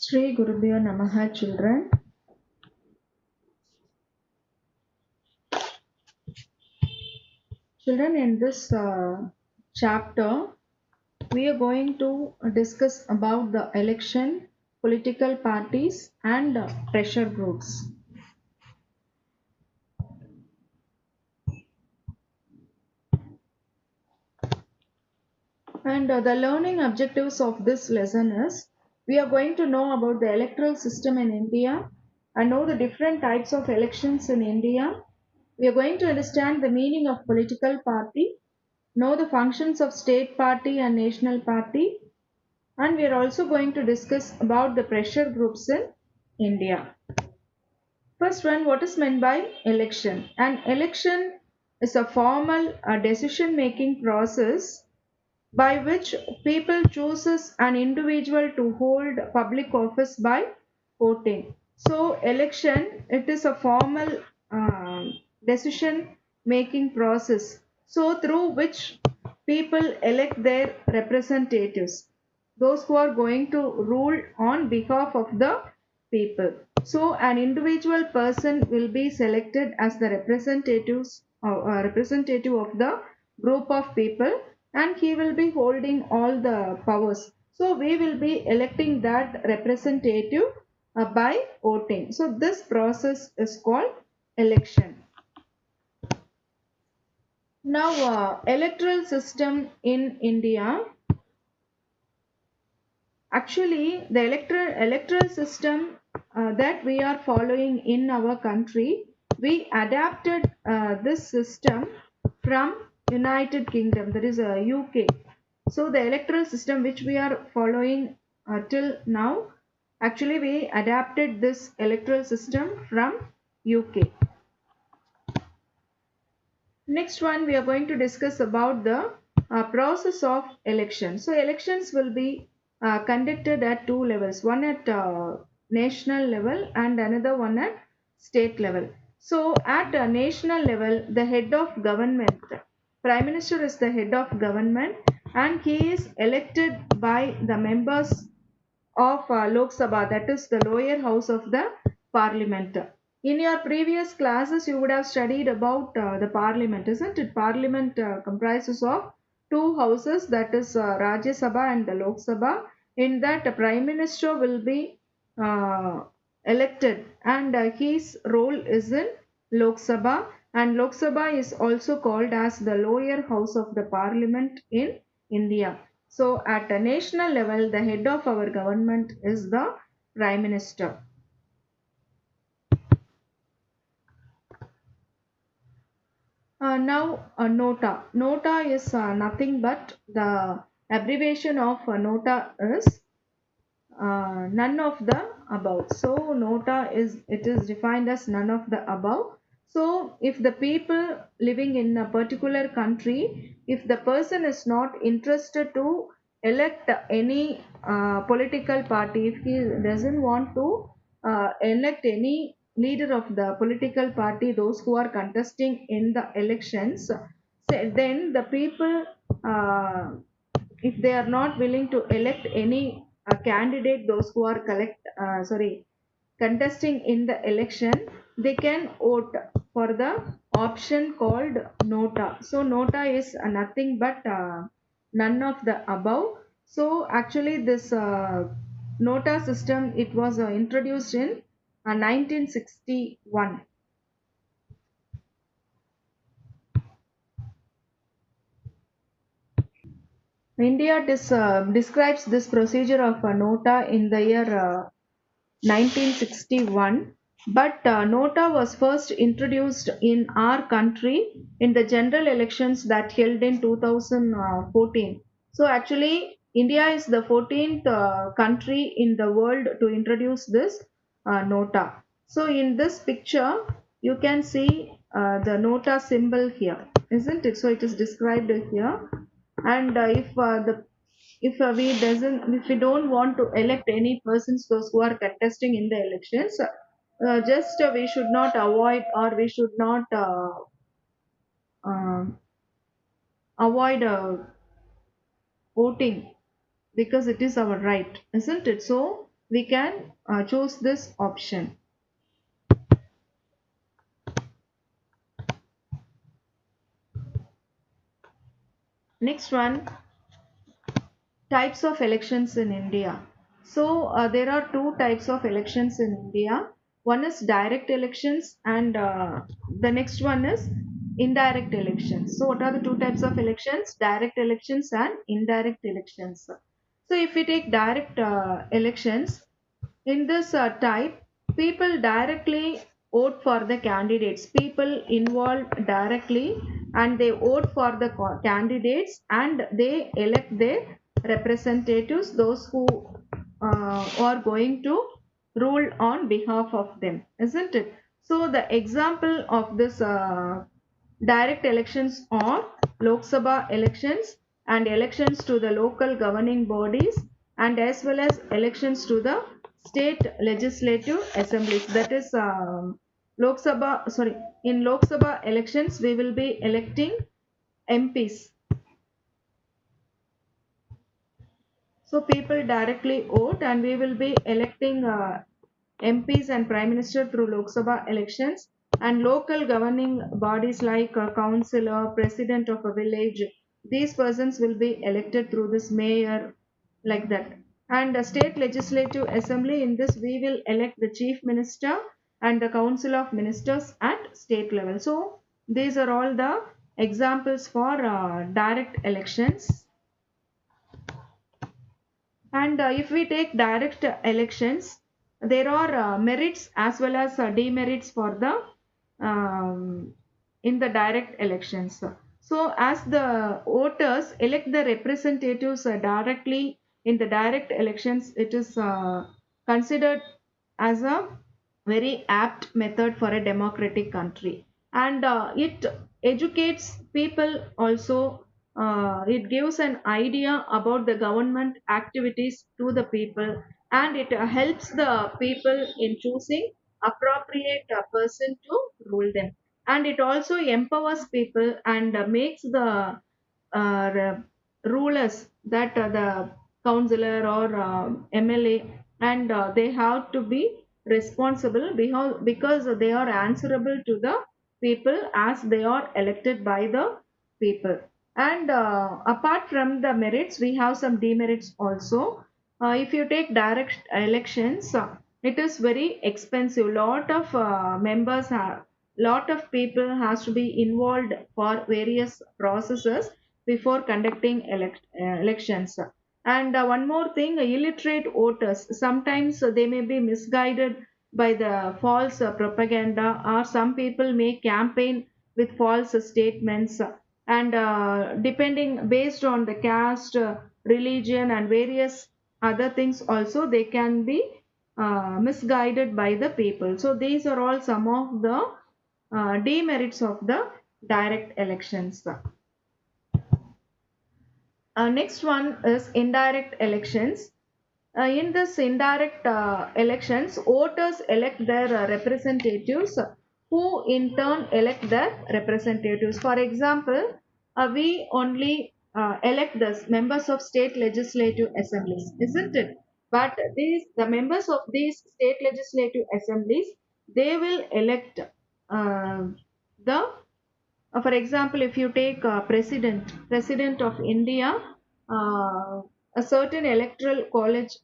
Sri Gurubhyo Namaha children. Children, in this chapter, we are going to discuss about the election, political parties, and pressure groups. And the learning objectives of this lesson is we are going to know about the electoral system in India and know the different types of elections in India. We are going to understand the meaning of political party, know the functions of state party and national party, and we are also going to discuss about the pressure groups in India. First one, what is meant by election? An election is a formal decision making process by which people chooses an individual to hold public office by voting. So election, it is a formal decision making process, so through which people elect their representatives, those who are going to rule on behalf of the people. So an individual person will be selected as the representative of the group of people, and he will be holding all the powers. So we will be electing that representative by voting. So this process is called election. Now, electoral system in India. Actually, the electoral system that we are following in our country, we adapted this system from United Kingdom, that is UK. So the electoral system which we are following till now, actually we adapted this electoral system from UK. Next one, we are going to discuss about the process of election. So elections will be conducted at two levels, one at national level and another one at state level. So at a national level, the head of government, prime minister is the head of government, and he is elected by the members of Lok Sabha, that is the lower house of the parliament. In your previous classes, you would have studied about the parliament, isn't it? Parliament comprises of two houses, that is Rajya Sabha and the Lok Sabha. In that, the prime minister will be uh, elected, and his role is in Lok Sabha. And Lok Sabha is also called as the lower house of the parliament in India. So, at a national level, the head of our government is the prime minister. Now, NOTA. NOTA is nothing but the abbreviation of NOTA is none of the above. So nota is, it is defined as none of the above. So if the people living in a particular country, if the person is not interested to elect any political party, if he doesn't want to elect any leader of the political party, those who are contesting in the elections, then the people, if they are not willing to elect any candidate, those who are contesting in the election, they can vote for the option called nota. So nota is nothing but none of the above. So actually this nota system, it was introduced in 1961. India describes this procedure of a nota in the year 1961, but nota was first introduced in our country in the general elections that held in 2014. So actually, India is the 14th country in the world to introduce this nota. So in this picture, you can see the nota symbol here, isn't it? So it is described here, and if we don't want to elect any persons, those who are contesting in the elections, just we should not avoid, or we should not uh, avoid voting, because it is our right, isn't it? So we can choose this option. Next one, types of elections in India. So there are two types of elections in India. One is direct elections, and the next one is indirect elections. So what are the two types of elections? Direct elections and indirect elections. So if we take direct elections, in this type, people directly vote for the candidates. People involved directly and they vote for the candidates and they elect their representatives, those who are going to rule on behalf of them, isn't it? So, the example of this direct elections are Lok Sabha elections and elections to the local governing bodies, and as well as elections to the state legislative assemblies. That is Lok Sabha, sorry, in Lok Sabha elections we will be electing MPs. So people directly vote and we will be electing MPs and Prime Minister through Lok Sabha elections, and local governing bodies like a councillor, president of a village. These persons will be elected through this mayor, like that. And the state legislative assembly, in this we will elect the chief minister and the council of ministers at state level. So these are all the examples for direct elections. And if we take direct elections, there are merits as well as demerits for the in the direct elections. So, as the voters elect the representatives directly in the direct elections, it is considered as a very apt method for a democratic country, and it educates people also. It gives an idea about the government activities to the people, and it helps the people in choosing appropriate person to rule them, and it also empowers people and makes the rulers, that the councillor or MLA, and they have to be responsible because they are answerable to the people as they are elected by the people. And apart from the merits, we have some demerits also. If you take direct elections, it is very expensive. Lot of members have, lot of people has to be involved for various processes before conducting elections. And one more thing, illiterate voters sometimes they may be misguided by the false propaganda, or some people may campaign with false statements, and depending based on the caste, religion, and various other things also, they can be misguided by the people. So these are all some of the demerits of the direct elections. Next one is indirect elections. In this indirect elections, voters elect their representatives, who in turn elect their representatives. For example, we only elect the members of state legislative assemblies, isn't it? But the members of these state legislative assemblies, they will elect the for example, if you take president of India, a certain electoral college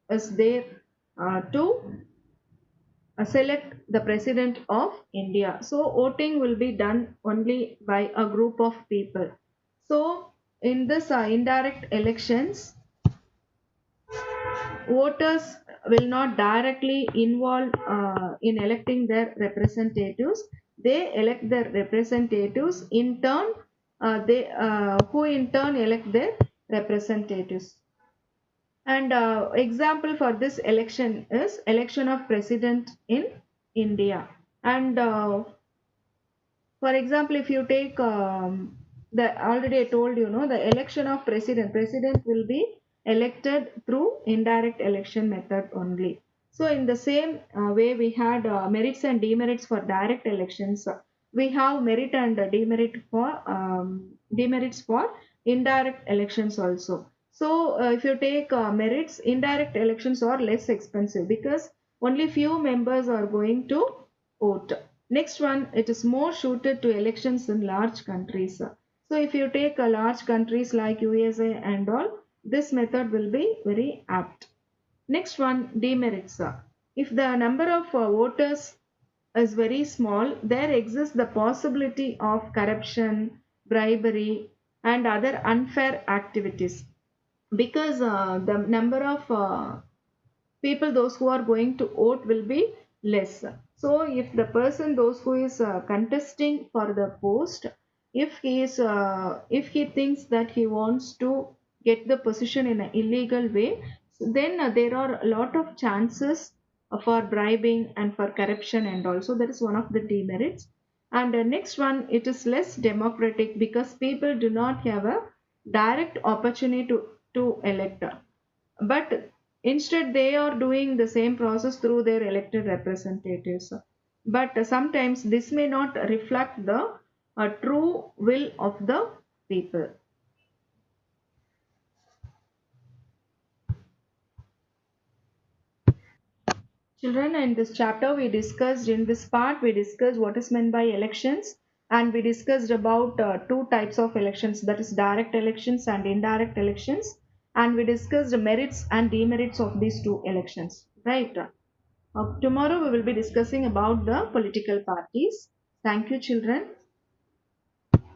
is there to select the president of India. So voting will be done only by a group of people. So in this indirect elections, voters will not directly involve in electing their representatives. They elect their representatives in turn, they who in turn elect their representatives. And example for this election is election of president in India. And for example, if you take the already I told you know the election of president will be elected through indirect election method only. So in the same way we had merits and demerits for direct elections, we have merit and demerits for indirect elections also. So if you take merits, indirect elections are less expensive because only few members are going to vote. Next one, it is more suited to elections in large countries. So if you take large countries like USA and all, this method will be very apt. Next one, demerits. If the number of voters is very small, there exists the possibility of corruption, bribery, and other unfair activities because the number of people those who are going to vote will be less. So if the person those who is contesting for the post, if he thinks that he wants to get the position in an illegal way, then there are a lot of chances for bribing and for corruption, and also that is one of the demerits. And the next one, it is less democratic because people do not have a direct opportunity to elect, but instead they are doing the same process through their elected representatives. But sometimes this may not reflect the true will of the people. Children, in this chapter we discussed, in this part we discussed what is meant by elections, and we discussed about two types of elections, that is direct elections and indirect elections, and we discussed the merits and demerits of these two elections, right? Tomorrow we will be discussing about the political parties. Thank you, children.